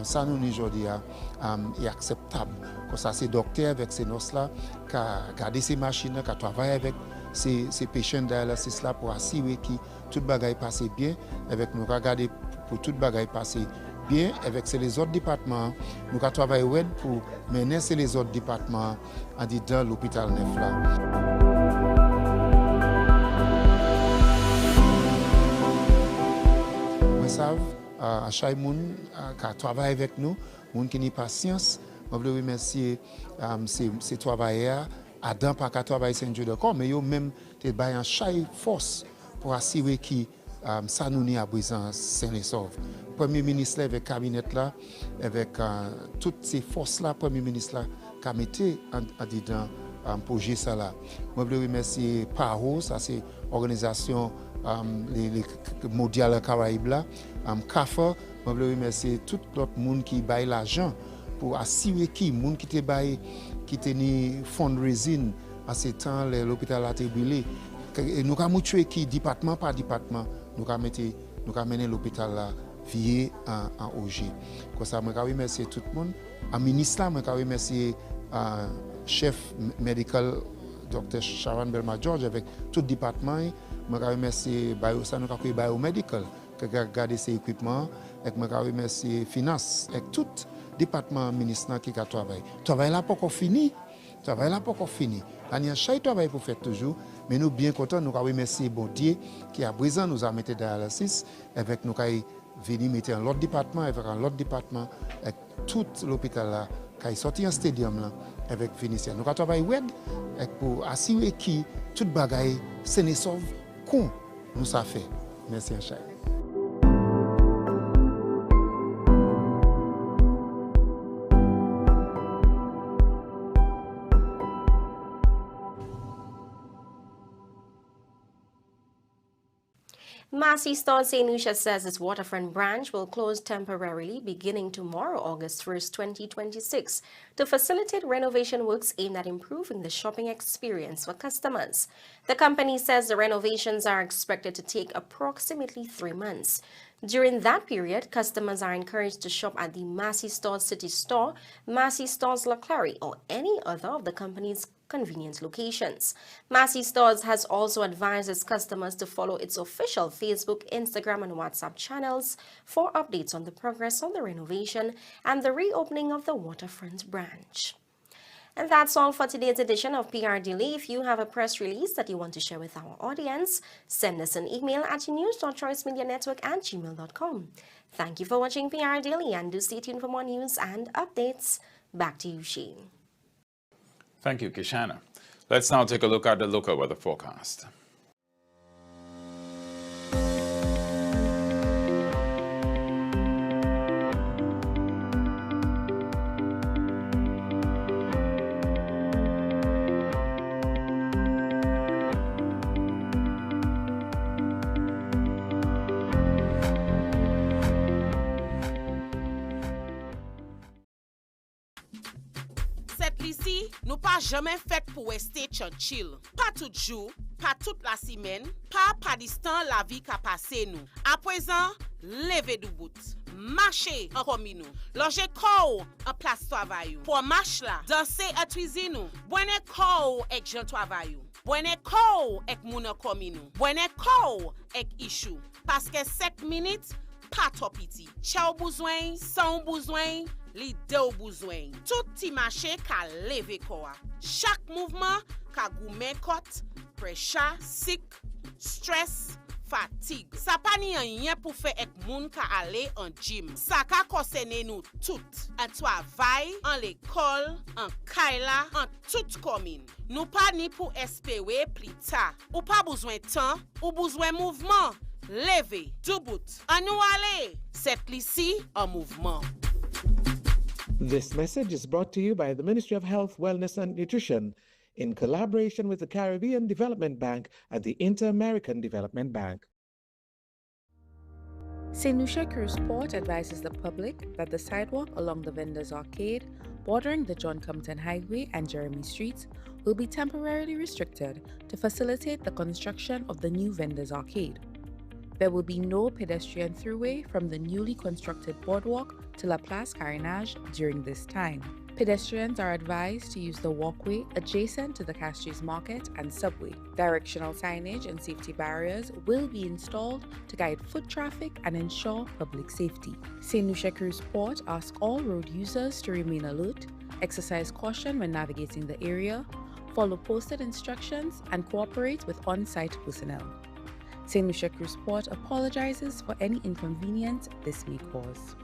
S4: ça nous aujourd'hui est acceptable. Comme ça, c'est docteur avec ces nurses-là qui a gardé ces machines, qui a travaillé avec ces patients dialysis là pour assurer que tout le bagage passe bien. Avec nous, regarder pour tout le bagage passe bien. Avec les autres départements, nous avons travaillé pour mener les autres départements dans l'hôpital neuf là. Savent à chaque monde qui travaille avec nous, monde qui n'a pas patience. Je veux remercier ces travailleurs, Adam pas qu'à travailler Saint-Dieu de corps, mais ils même te baillent en chaque force pour assurer que ça nous n'y a besoin sain et sauf. Premier ministre avec cabinet là, avec toutes ces forces là, premier ministre là, qui a mis dedans pour gérer ça là. Je veux remercier PARO, ça c'est organisation les mondiales Caraïbes là, CAFA, je veux remercier tout l'autre monde qui baille l'argent pour assurer qui monde qui te baille qui tenait fundraising à ce temps l'hôpital a été brûlé. Nous avons tué qui département par département, nous avons mené l'hôpital là vie en OG. Comme ça, je veux remercier tout le monde. À ministre là, je veux remercier chef médical Dr. Sharon Belma George avec tout le département. Je remercie Biomedical qui a gardé ses équipements. Je remercie Finance avec toute département ministre qui a travaillé. Travail là pas encore fini. Travail là pas encore fini. Il y a chaque travail pour faire toujours, mais nous bien contents, nous remercier bon Dieu qui à présent nous a mis dans l'A6 avec nous qui venir mettre un autre département avec un autre département avec tout l'hôpital là qui est sorti un stadium là avec Vénitien. Nous avons travaillé pour assurer que toute bagaille c'est ne sauve qu'on nous ça fait. Merci Anchaï.
S7: Massey Stores St. Lucia says its waterfront branch will close temporarily beginning tomorrow, August 1st, 2026, to facilitate renovation works aimed at improving the shopping experience for customers. The company says the renovations are expected to take approximately 3 months. During that period, customers are encouraged to shop at the Massey Stores City Store, Massey Stores La Clary, or any other of the company's convenience locations. Massey Stores has also advised its customers to follow its official Facebook, Instagram, and WhatsApp channels for updates on the progress of the renovation and the reopening of the waterfront branch. And that's all for today's edition of PR Daily. If you have a press release that you want to share with our audience, send us an email at news.choicemedianetwork@gmail.com. Thank you for watching PR Daily, and do stay tuned for more news and updates. Back to you, Shane.
S1: Thank you, Kishana. Let's now take a look at the local weather forecast.
S12: Nous pas jamais fait pour rester tranquille. Pas tout jour, pas toute la semaine, pas distant la vie qu'a passé nous. À présent, levez du bout. Marchez en commun nous. Logez corps en place travail. Pour marche là, danser et cuisiner nous. Bonne corps avec gens travail. Bonne corps avec moun en commun nous. Bonne corps avec issue. Parce que 5 minutes pas trop petit. Ciao besoin, sans besoin. Li de ou besoin. Tout ti marché ka leve quoi. Chaque mouvement ka goumen kote, pressure, sick, stress, fatigue. Sa pa ni rien pour faire ek moun ka aller en gym. Sa ka concerne nous tout. En travail, en l'école, en kaila, en toute commune. Nous pas ni pour espérer plus tard. Ou pas besoin temps, ou besoin mouvement. Leve, du bout. En nous aller. C'est ici en mouvement.
S13: This message is brought to you by the Ministry of Health, Wellness and Nutrition in collaboration with the Caribbean Development Bank and the Inter-American Development Bank.
S14: St. Lucia Cruise Port advises the public that the sidewalk along the Vendors Arcade, bordering the John Compton Highway and Jeremy Streets, will be temporarily restricted to facilitate the construction of the new Vendors Arcade. There will be no pedestrian throughway from the newly constructed boardwalk to La Place Carénage during this time. Pedestrians are advised to use the walkway adjacent to the Castries Market and subway. Directional signage and safety barriers will be installed to guide foot traffic and ensure public safety. St. Lucia Cruise Port asks all road users to remain alert, exercise caution when navigating the area, follow posted instructions, and cooperate with on-site personnel. St. Lucia Cruise Port apologizes for any inconvenience this may cause.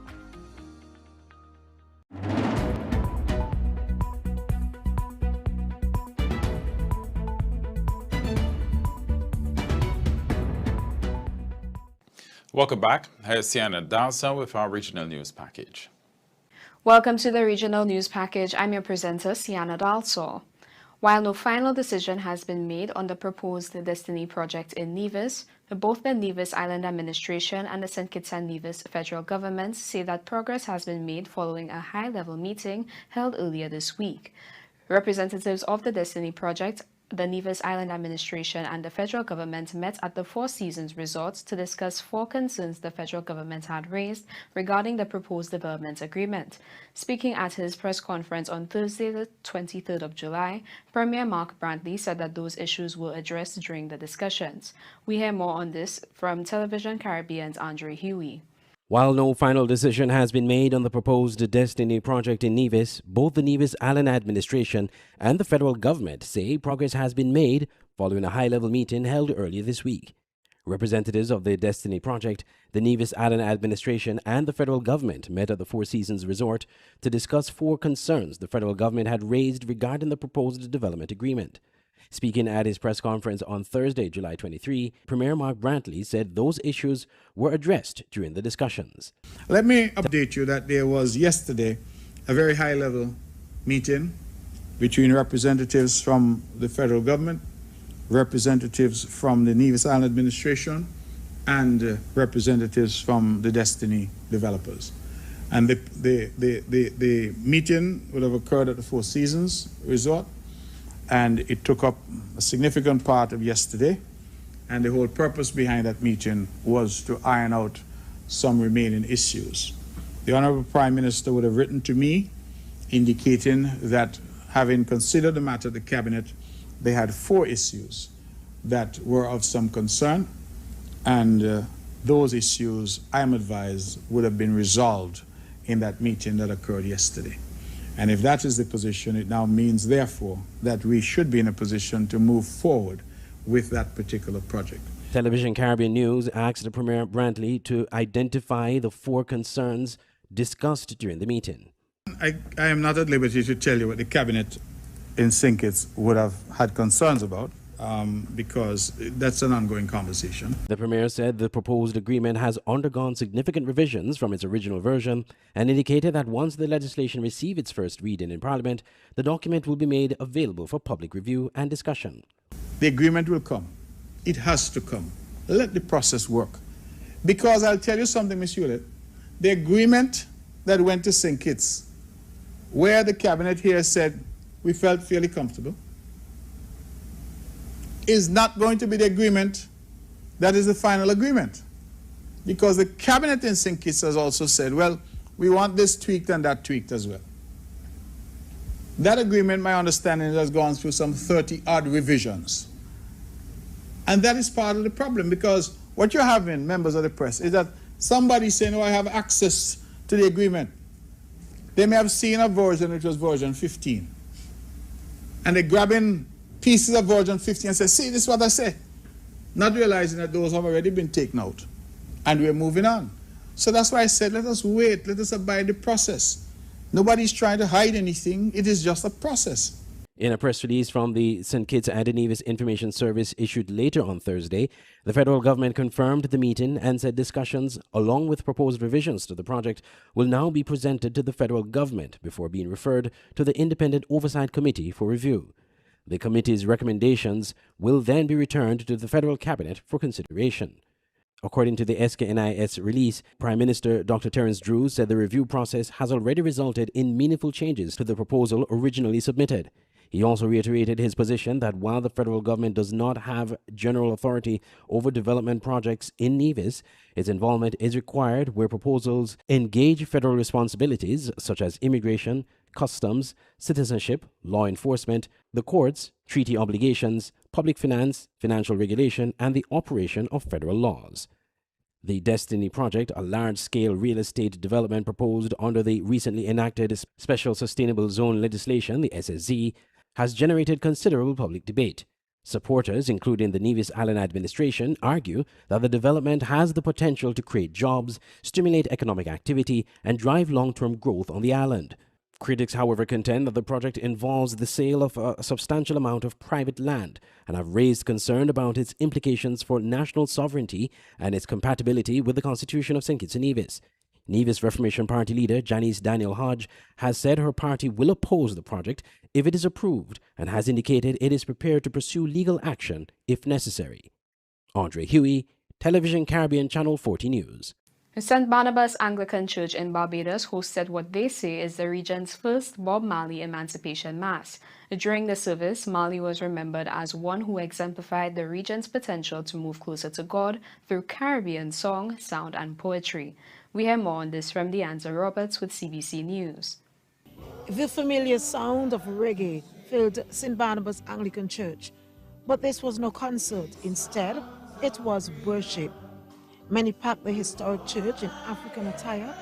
S1: Welcome back. Here's Sienna Dalsa with our regional news package.
S15: Welcome to the regional news package. I'm your presenter, Sienna Dalso. While no final decision has been made on the proposed Destiny project in Nevis, both the Nevis Island Administration and the St. Kitts and Nevis federal government say that progress has been made following a high-level meeting held earlier this week. Representatives of the Destiny project, the Nevis Island Administration and the federal government met at the Four Seasons Resort to discuss 4 concerns the federal government had raised regarding the proposed development agreement. Speaking at his press conference on Thursday, the 23rd of July, Premier Mark Brantley said that those issues were addressed during the discussions. We hear more on this from Television Caribbean's Andre Huey.
S5: While no final decision has been made on the proposed Destiny project in Nevis, both the Nevis Island administration and the federal government say progress has been made following a high-level meeting held earlier this week. Representatives of the Destiny project, the Nevis Island administration, and the federal government met at the Four Seasons Resort to discuss 4 concerns the federal government had raised regarding the proposed development agreement. Speaking at his press conference on Thursday, July 23, Premier Mark Brantley said those issues were addressed during the discussions.
S16: Let me update you that there was yesterday a very high-level meeting between representatives from the federal government, representatives from the Nevis Island administration, and representatives from the Destiny developers. And the meeting would have occurred at the Four Seasons Resort, and it took up a significant part of yesterday. And the whole purpose behind that meeting was to iron out some remaining issues. The Honorable Prime Minister would have written to me indicating that, having considered the matter, the Cabinet, they had 4 issues that were of some concern, and those issues, I am advised, would have been resolved in that meeting that occurred yesterday. And if that is the position, it now means, therefore, that we should be in a position to move forward with that particular project.
S5: Television Caribbean News asked Premier Brantley to identify the 4 concerns discussed during the meeting.
S16: I am not at liberty to tell you what the Cabinet in St. Kitts would have had concerns about, because that's an ongoing conversation.
S5: The Premier said the proposed agreement has undergone significant revisions from its original version and indicated that once the legislation receives its first reading in Parliament, the document will be made available for public review and discussion.
S16: The agreement will come. It has to come. Let the process work. Because I'll tell you something, Ms. Hewlett, the agreement that went to St. Kitts, where the Cabinet here said we felt fairly comfortable, is not going to be the agreement that is the final agreement. Because the Cabinet in St. Kitts has also said, well, we want this tweaked and that tweaked as well. That agreement, my understanding, has gone through some 30-odd revisions. And that is part of the problem, because what you're having, members of the press, is that somebody saying, oh, I have access to the agreement. They may have seen a version which was version 15. And they're grabbing pieces of version 15 and say, see, this is what I say. Not realizing that those have already been taken out. And we're moving on. So that's why I said, let us wait, let us abide the process. Nobody's trying to hide anything. It is just a process.
S5: In a press release from the St. Kitts and Nevis Information Service issued later on Thursday, the federal government confirmed the meeting and said discussions, along with proposed revisions to the project, will now be presented to the federal government before being referred to the Independent Oversight Committee for review. The committee's recommendations will then be returned to the federal cabinet for consideration. According to the SKNIS release, Prime Minister Dr. Terence Drew said the review process has already resulted in meaningful changes to the proposal originally submitted. He also reiterated his position that while the federal government does not have general authority over development projects in Nevis, its involvement is required where proposals engage federal responsibilities such as immigration, customs, citizenship, law enforcement, the courts, treaty obligations, public finance, financial regulation, and the operation of federal laws. The Destiny Project, a large-scale real estate development proposed under the recently enacted Special Sustainable Zone legislation, the SSZ, has generated considerable public debate. Supporters, including the Nevis Island administration, argue that the development has the potential to create jobs, stimulate economic activity, and drive long-term growth on the island. Critics, however, contend that the project involves the sale of a substantial amount of private land and have raised concern about its implications for national sovereignty and its compatibility with the Constitution of St. Kitts and Nevis. Nevis Reformation Party leader Janice Daniel Hodge has said her party will oppose the project if it is approved and has indicated it is prepared to pursue legal action if necessary. Andre Huey, Television Caribbean Channel 40 News.
S15: St. Barnabas Anglican Church in Barbados hosted what they say is the region's first Bob Marley Emancipation Mass. During the service, Marley was remembered as one who exemplified the region's potential to move closer to God through Caribbean song, sound, and poetry. We hear more on this from Deanza Roberts with CBC News.
S17: The familiar sound of reggae filled St. Barnabas Anglican Church, but this was no concert. Instead, it was worship. Many packed the historic church in African attire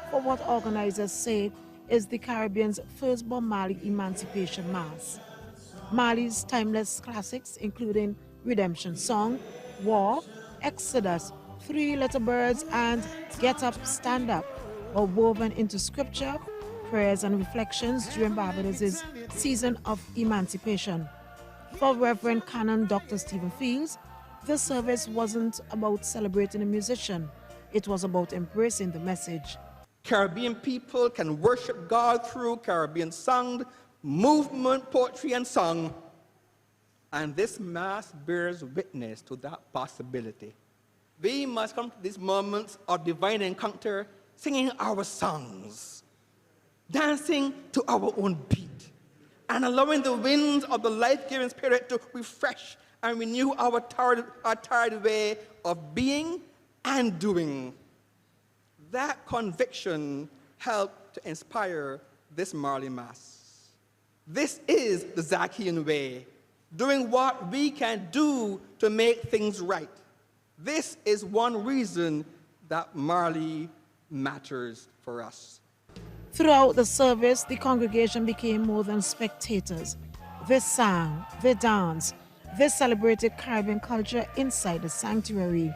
S17: for what organizers say is the Caribbean's first Bob Marley Emancipation Mass. Marley's timeless classics, including Redemption Song, War, Exodus, Three Little Birds, and Get Up, Stand Up, were woven into scripture, prayers, and reflections during Barbados' season of emancipation. For Reverend Canon Dr. Stephen Fields, this service wasn't about celebrating a musician, it was about embracing the message.
S18: Caribbean people can worship God through Caribbean song, movement, poetry, and song. And this Mass bears witness to that possibility. We must come to these moments of divine encounter singing our songs, dancing to our own beat, and allowing the winds of the life-giving spirit to refresh and renew our tired way of being and doing. That conviction helped to inspire this Marley Mass. This is the Zacchaean way, doing what we can do to make things right. This is one reason that Marley matters for us.
S17: Throughout the service, the congregation became more than spectators. They sang, they danced, they celebrated Caribbean culture inside the sanctuary.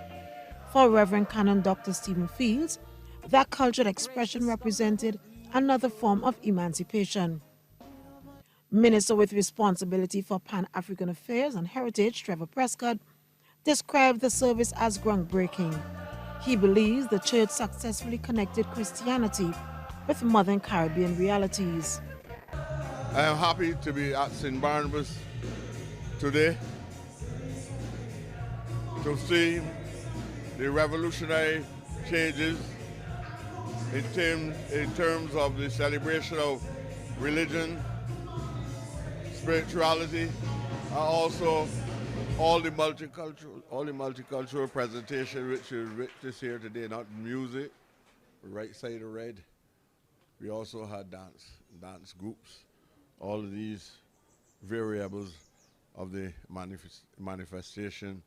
S17: For Reverend Canon Dr. Stephen Fields, that cultural expression represented another form of emancipation. Minister with responsibility for Pan-African Affairs and Heritage, Trevor Prescott, described the service as groundbreaking. He believes the church successfully connected Christianity with modern Caribbean realities.
S19: I am happy to be at St. Barnabas today to see the revolutionary changes in terms of the celebration of religion, spirituality, and also all the multicultural presentation which is this here today, not music, right side of red. We also had dance groups, all of these variables of the manifestation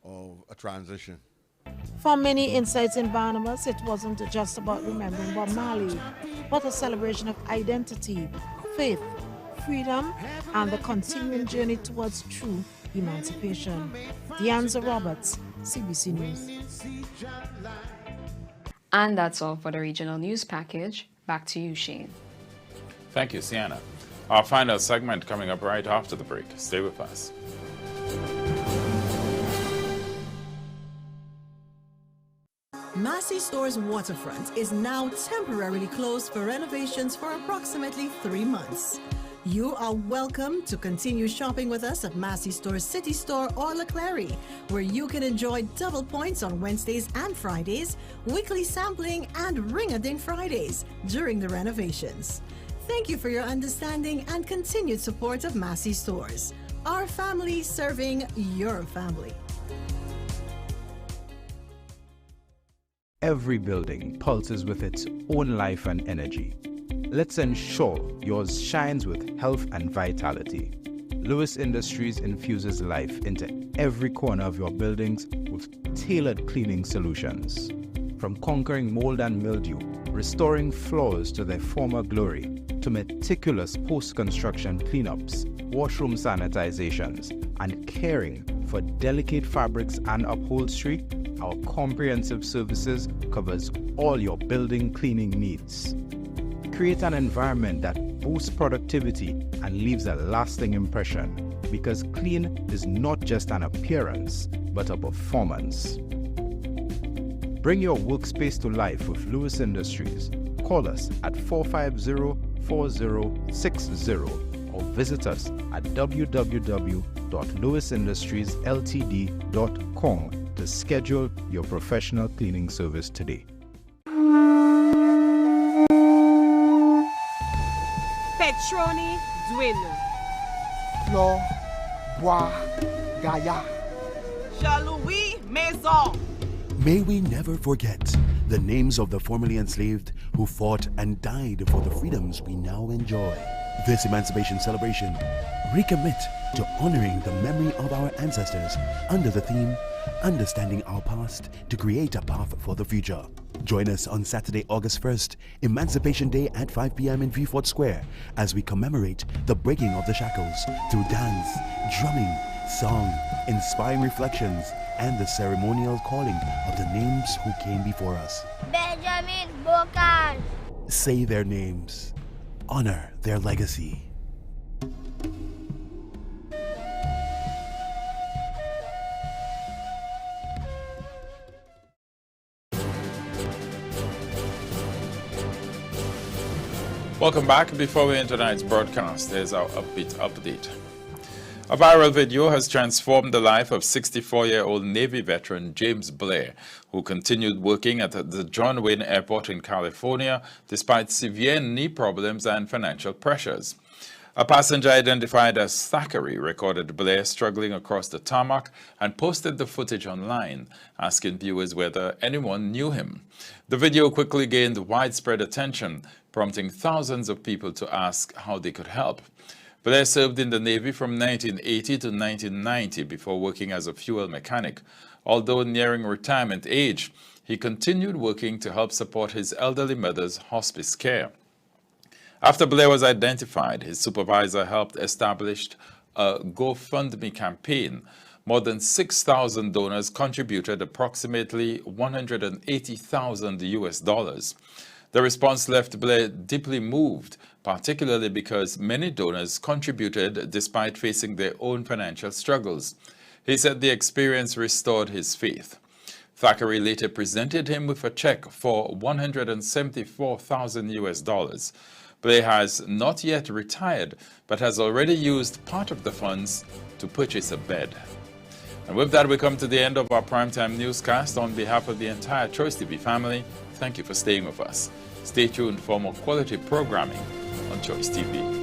S19: of a transition.
S17: For many insights in Barnabas, it wasn't just about remembering Bob Marley, but a celebration of identity, faith, freedom, and the continuing journey towards true emancipation. Deanza Roberts, CBC News.
S15: And that's all for the regional news package. Back to you, Shane.
S1: Thank you, Sienna. Our final segment coming up right after the break. Stay with us.
S23: Massey Store's waterfront is now temporarily closed for renovations for approximately 3 months. You are welcome to continue shopping with us at Massey Store's City Store or Leclerc, where you can enjoy double points on Wednesdays and Fridays, weekly sampling, and ring-a-ding Fridays during the renovations. Thank you for your understanding and continued support of Massey Stores. Our family serving your family.
S20: Every building pulses with its own life and energy. Let's ensure yours shines with health and vitality. Lewis Industries infuses life into every corner of your buildings with tailored cleaning solutions. From conquering mold and mildew, restoring floors to their former glory, to meticulous post-construction cleanups, washroom sanitizations, and caring for delicate fabrics and upholstery, our comprehensive services covers all your building cleaning needs. Create an environment that boosts productivity and leaves a lasting impression, because clean is not just an appearance, but a performance. Bring your workspace to life with Lewis Industries. Call us at 450-4060 or visit us at www.lewisindustries.ltd.com to schedule your professional cleaning service today.
S12: Petroni Dwin.
S21: Flor, Bois, Gaia.
S12: Jean-Louis Maison.
S25: May we never forget the names of the formerly enslaved who fought and died for the freedoms we now enjoy. This Emancipation Celebration, recommit to honoring the memory of our ancestors under the theme Understanding Our Past to Create a Path for the Future. Join us on Saturday, August 1st, Emancipation Day at 5 p.m. in Vieux Fort Square as we commemorate the breaking of the shackles through dance, drumming, song, inspiring reflections, and the ceremonial calling of the names who came before us.
S2: Benjamin Bokan.
S25: Say their names. Honor their legacy.
S1: Welcome back. Before we end tonight's broadcast, here's our upbeat update. A viral video has transformed the life of 64-year-old Navy veteran James Blair, who continued working at the John Wayne Airport in California despite severe knee problems and financial pressures. A passenger identified as Thackeray recorded Blair struggling across the tarmac and posted the footage online, asking viewers whether anyone knew him. The video quickly gained widespread attention, prompting thousands of people to ask how they could help. Blair served in the Navy from 1980 to 1990 before working as a fuel mechanic. Although nearing retirement age, he continued working to help support his elderly mother's hospice care. After Blair was identified, his supervisor helped establish a GoFundMe campaign. More than 6,000 donors contributed approximately $180,000. The response left Blair deeply moved, particularly because many donors contributed despite facing their own financial struggles. He said the experience restored his faith. Thackeray later presented him with a check for $174,000. Blair has not yet retired, but has already used part of the funds to purchase a bed. And with that, we come to the end of our primetime newscast. On behalf of the entire Choice TV family, thank you for staying with us. Stay tuned for more quality programming on Choice TV.